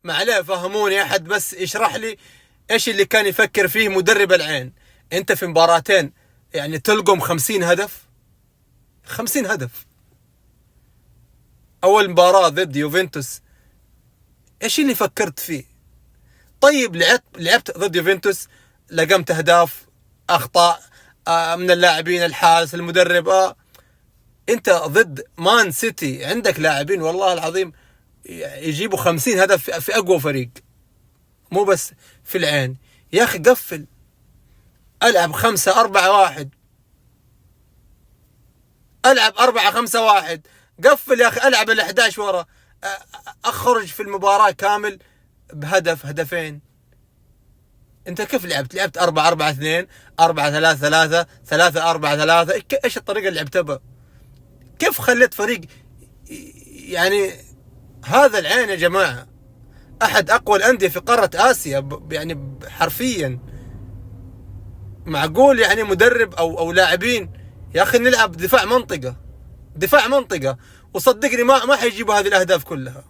ما عليه فهموني أحد بس يشرح لي إيش اللي كان يفكر فيه مدرب العين. أنت في مباراتين يعني تلقم 50 هدف، 50 هدف. أول مباراة ضد يوفنتوس إيش اللي فكرت فيه؟ طيب لعبت ضد يوفنتوس، لقمت أهداف، أخطاء من اللاعبين، الحارس، المدرب. أنت ضد مان سيتي عندك لاعبين والله العظيم يجيبوا 50 هدف في أقوى فريق، مو بس في العين. يا أخي قفل، ألعب 5-4-1، ألعب 4-5-1، قفل يا أخي. ألعب 11 ورا، أخرج في المباراة كامل بهدف هدفين. أنت كيف لعبت 4-4-2، 4-3-3، 3-4-3؟ إيش الطريقة اللي لعبتها بها؟ كيف خليت فريق يعني هذا العين يا جماعة أحد أقوى الأندية في قارة آسيا يعني حرفيا. معقول يعني مدرب أو لاعبين يا أخي نلعب دفاع منطقة، دفاع منطقة، وصدقني ما حيجيبوا هذه الأهداف كلها.